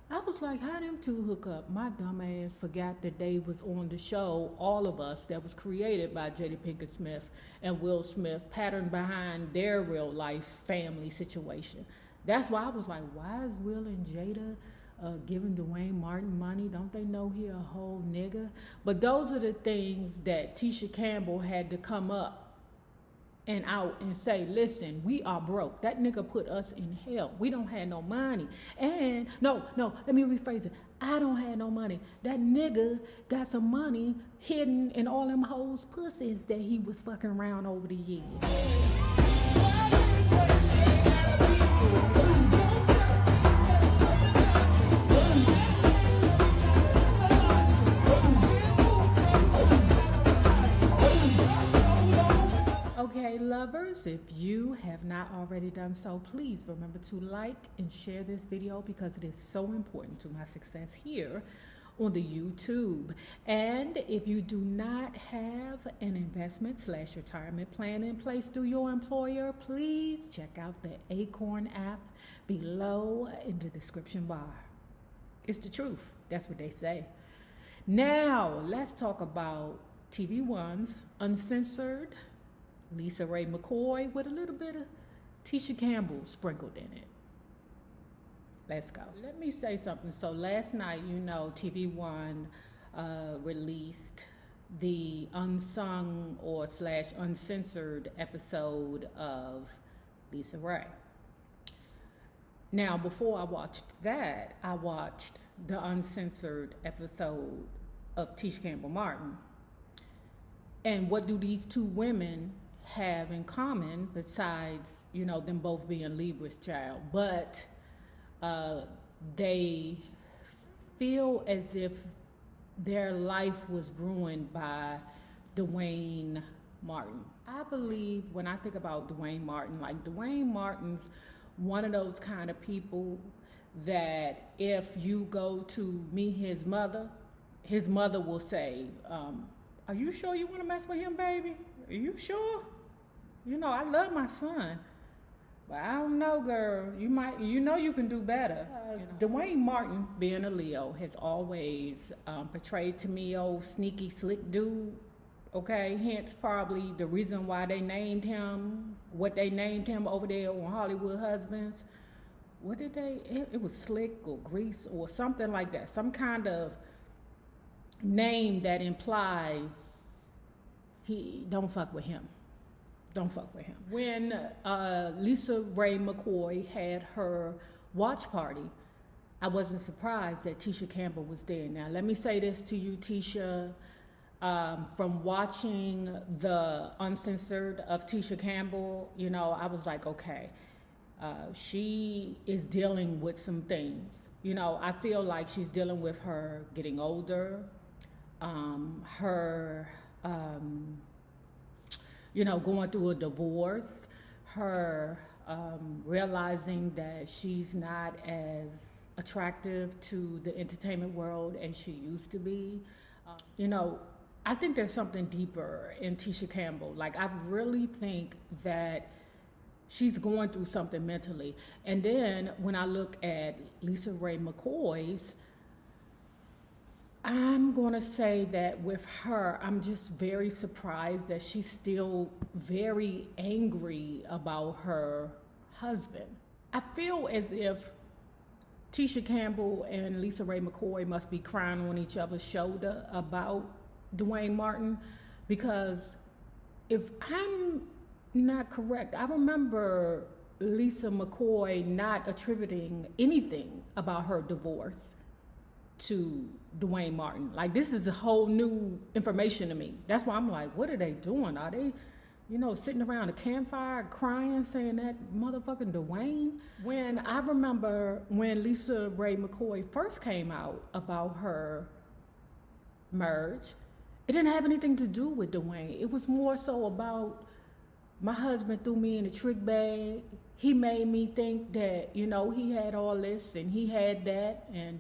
I was like, how them two hook up? My dumb ass forgot that they was on the show, All of Us, that was created by Jada Pinkett Smith and Will Smith, patterned behind their real life family situation. That's why I was like, why is Will and Jada giving Duane Martin money? Don't they know he a whole nigga? But those are the things that Tisha Campbell had to come up and out and say, listen, we are broke. That nigga put us in hell. We don't have no money. And no, let me rephrase it. I don't have no money. That nigga got some money hidden in all them hoes' pussies that he was fucking around over the years. Okay, lovers, if you have not already done so, please remember to like and share this video because it is so important to my success here on the YouTube. And if you do not have an investment/retirement plan in place through your employer, please check out the Acorn app below in the description bar. It's the truth. That's what they say. Now, let's talk about TV One's Uncensored, LisaRaye McCoy with a little bit of Tisha Campbell sprinkled in it. Let's go. Let me say something. So last night, you know, TV One released the unsung or / uncensored episode of LisaRaye. Now, before I watched that, I watched the uncensored episode of Tisha Campbell-Martin. And what do these two women have in common besides, you know, them both being Libra's child? But they feel as if their life was ruined by Duane Martin. I believe when I think about Duane Martin, like Duane Martin's one of those kind of people that if you go to meet his mother will say, are you sure you want to mess with him, baby? Are you sure? You know, I love my son, but I don't know, girl. You know you can do better. Duane Martin, being a Leo, has always portrayed to me old sneaky, slick dude. Okay, hence probably the reason why they named him what they named him over there on Hollywood Husbands. What did they? It was Slick or Grease or something like that. Some kind of name that implies he don't fuck with him. Don't fuck with him. When LisaRaye McCoy had her watch party, I wasn't surprised that Tisha Campbell was there. Now, let me say this to you, Tisha. From watching the Uncensored of Tisha Campbell, you know, I was like, okay, she is dealing with some things. You know, I feel like she's dealing with her getting older, her you know, going through a divorce, her realizing that she's not as attractive to the entertainment world as she used to be. You know, I think there's something deeper in Tisha Campbell. Like, I really think that she's going through something mentally. And then when I look at LisaRaye McCoy's, I'm going to say that with her, I'm just very surprised that she's still very angry about her husband. I feel as if Tisha Campbell and LisaRaye McCoy must be crying on each other's shoulder about Duane Martin, because if I'm not correct, I remember Lisa McCoy not attributing anything about her divorce to Duane Martin. Like, this is a whole new information to me. That's why I'm like, what are they doing? Are they, you know, sitting around a campfire crying, saying that motherfucking Duane? When I remember when LisaRaye McCoy first came out about her marriage, it didn't have anything to do with Duane. It was more so about my husband threw me in a trick bag. He made me think that, you know, he had all this and he had that, and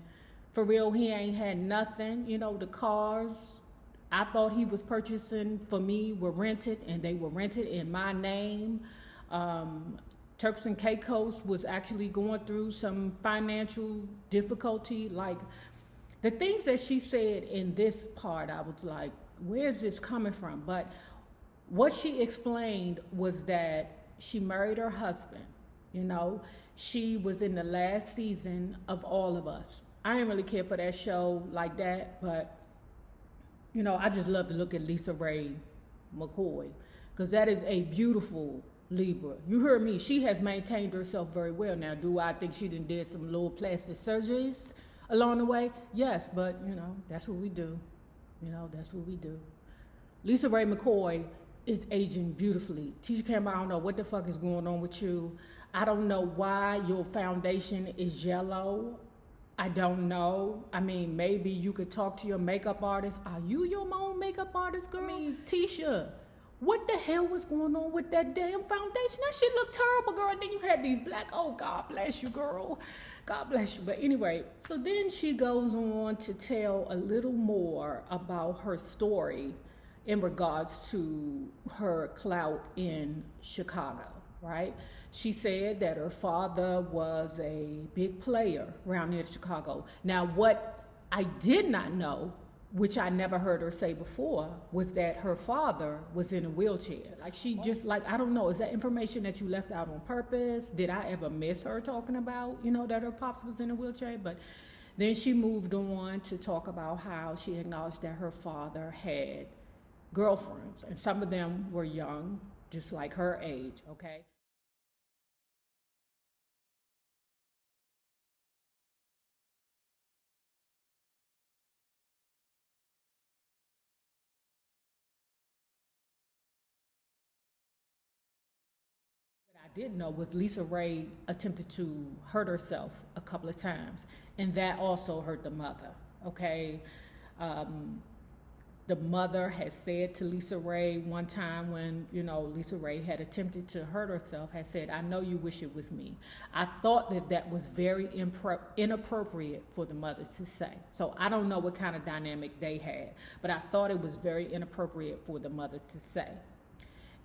for real, he ain't had nothing. You know, the cars I thought he was purchasing for me were rented, and they were rented in my name. Turks and Caicos was actually going through some financial difficulty. Like, the things that she said in this part, I was like, where is this coming from? But what she explained was that she married her husband. You know, she was in the last season of All of Us. I didn't really care for that show like that, but, you know, I just love to look at LisaRaye McCoy, because that is a beautiful Libra. You heard me. She has maintained herself very well. Now, do I think she did some little plastic surgeries along the way? Yes, but, you know, that's what we do. You know, that's what we do. LisaRaye McCoy is aging beautifully. Tisha Campbell, I don't know what the fuck is going on with you. I don't know why your foundation is yellow. I don't know. I mean, maybe you could talk to your makeup artist. Are you your own makeup artist, girl? I mean, Tisha, what the hell was going on with that damn foundation? That shit looked terrible, girl. And then you had these black, oh, God bless you, girl. God bless you. But anyway, so then she goes on to tell a little more about her story in regards to her clout in Chicago, right? She said that her father was a big player around here in Chicago. Now, what I did not know, which I never heard her say before, was that her father was in a wheelchair. Like, she just, like, I don't know, is that information that you left out on purpose? Did I ever miss her talking about, you know, that her pops was in a wheelchair? But then she moved on to talk about how she acknowledged that her father had girlfriends, and some of them were young, just like her age, okay? I did know was LisaRaye attempted to hurt herself a couple of times, and that also hurt the mother, okay? The mother had said to LisaRaye one time when, you know, LisaRaye had attempted to hurt herself, had said, I know you wish it was me. I thought that that was very inappropriate for the mother to say. So I don't know what kind of dynamic they had, but I thought it was very inappropriate for the mother to say.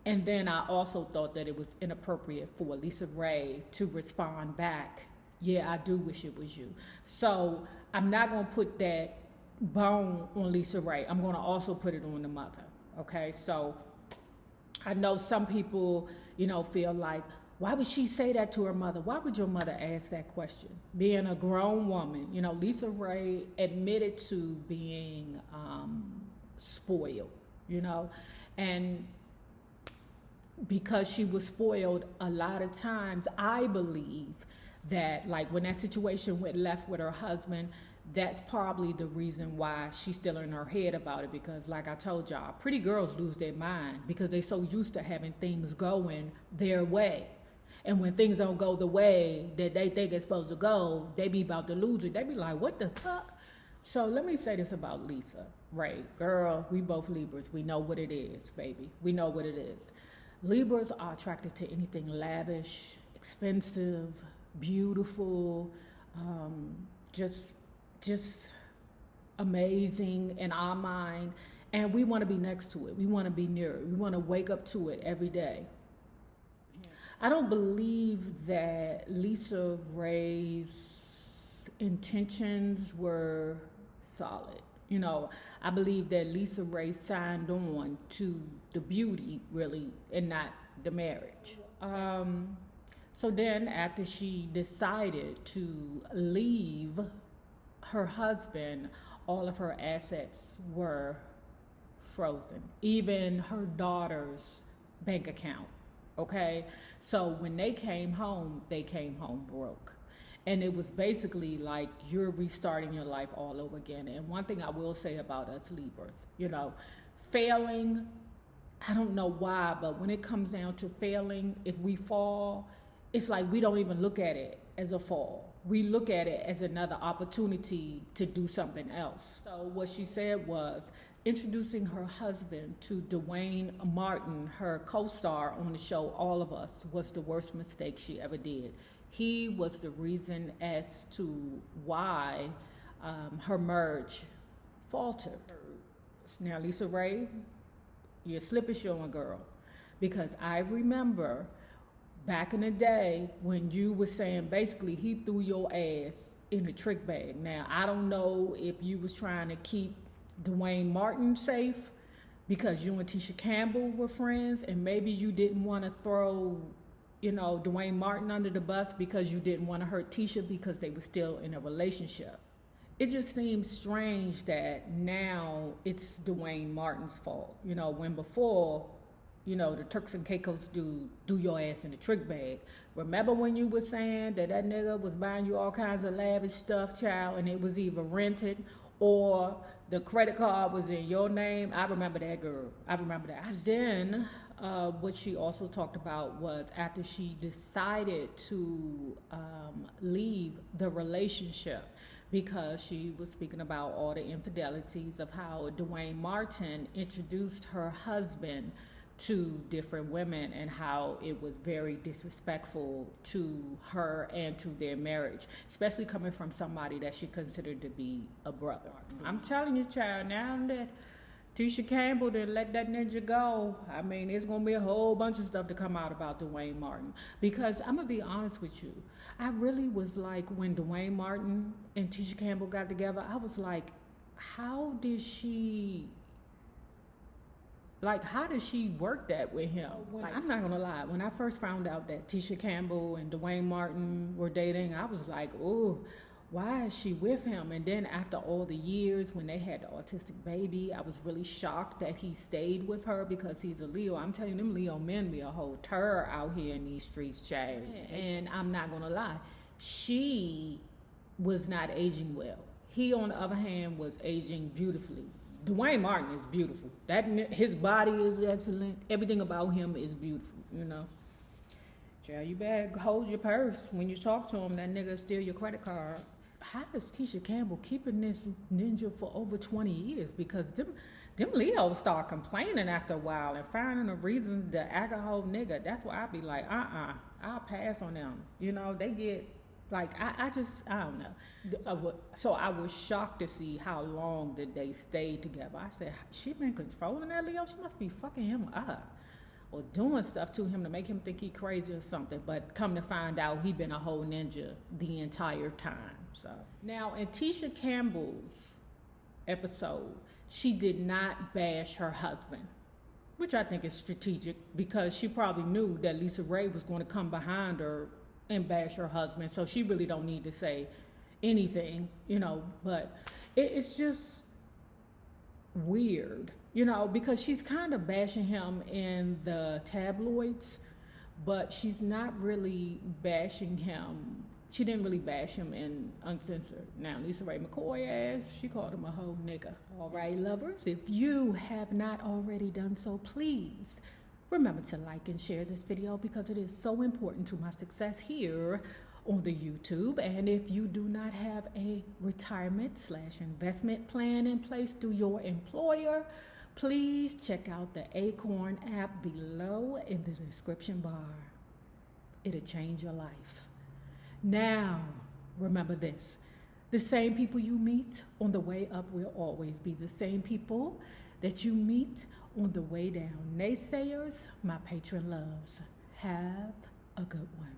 And then I also thought that it was inappropriate for LisaRaye to respond back, yeah, I do wish it was you. So I'm not going to put that bone on LisaRaye. I'm going to also put it on the mother, okay? So I know some people, you know, feel like, why would she say that to her mother? Why would your mother ask that question? Being a grown woman, you know, LisaRaye admitted to being spoiled, you know, and because she was spoiled a lot of times, I believe that, like, when that situation went left with her husband, that's probably the reason why she's still in her head about it, because like I told y'all, pretty girls lose their mind because they're so used to having things going their way. And when things don't go the way that they think it's supposed to go, they be about to lose it. They be like, what the fuck? So let me say this about LisaRaye. Girl, we both Libras. We know what it is, baby. We know what it is. Libras are attracted to anything lavish, expensive, beautiful, just amazing in our mind. And we want to be next to it. We want to be near it. We want to wake up to it every day. I don't believe that LisaRaye's intentions were solid. You know, I believe that LisaRaye signed on to the beauty, really, and not the marriage. So then after she decided to leave her husband, all of her assets were frozen, even her daughter's bank account, okay? So when they came home broke. And it was basically like you're restarting your life all over again. And one thing I will say about us Libras, you know, failing, I don't know why, but when it comes down to failing, if we fall, it's like we don't even look at it as a fall. We look at it as another opportunity to do something else. So what she said was introducing her husband to Duane Martin, her co-star on the show All of Us, was the worst mistake she ever did. He was the reason as to why her marriage faltered. Now, LisaRaye, your slip is showing, girl, because I remember back in the day when you were saying basically he threw your ass in a trick bag. Now, I don't know if you was trying to keep Duane Martin safe because you and Tisha Campbell were friends, and maybe you didn't want to throw, Duane Martin under the bus because you didn't want to hurt Tisha because they were still in a relationship. It just seems strange that now it's Duane Martin's fault, when before, the Turks and Caicos do your ass in a trick bag. Remember when you were saying that nigga was buying you all kinds of lavish stuff, child, and it was either rented or the credit card was in your name? I remember that, girl. I remember that. Then what she also talked about was after she decided to leave the relationship, because she was speaking about all the infidelities of how Duane Martin introduced her husband to different women and how it was very disrespectful to her and to their marriage, especially coming from somebody that she considered to be a brother. I'm telling you, child, now that Tisha Campbell didn't let that ninja go, I mean, it's going to be a whole bunch of stuff to come out about Duane Martin. Because I'm going to be honest with you, I really was like, when Duane Martin and Tisha Campbell got together, I was like, how does she work that with him? I'm not going to lie. When I first found out that Tisha Campbell and Duane Martin were dating, I was like, oh, why is she with him? And then after all the years when they had the autistic baby, I was really shocked that he stayed with her because he's a Leo. I'm telling you, them Leo men be a whole terror out here in these streets, child. And I'm not going to lie. She was not aging well. He, on the other hand, was aging beautifully. Duane Martin is beautiful. His body is excellent. Everything about him is beautiful, Child, you better hold your purse when you talk to him. That nigga steal your credit card. How is Tisha Campbell keeping this ninja for over 20 years? Because them Leos start complaining after a while and finding a reason to act a whole nigga. That's why I be like, I'll pass on them. They get, I don't know. So I was shocked to see how long that they stayed together. I said, she been controlling that Leo? She must be fucking him up or doing stuff to him to make him think he crazy or something. But come to find out, he been a whole ninja the entire time. So now in Tisha Campbell's episode, she did not bash her husband, which I think is strategic because she probably knew that LisaRaye was going to come behind her and bash her husband. So she really don't need to say anything, but it's just weird, because she's kind of bashing him in the tabloids, but she's not really bashing him. She didn't really bash him in Uncensored. Now, LisaRaye McCoy ass, she called him a whole nigga. All right, lovers, if you have not already done so, please remember to like and share this video because it is so important to my success here on the YouTube. And if you do not have a retirement/investment plan in place through your employer, please check out the Acorn app below in the description bar. It'll change your life. Now, remember this. The same people you meet on the way up will always be the same people that you meet on the way down. Naysayers, my patron loves. Have a good one.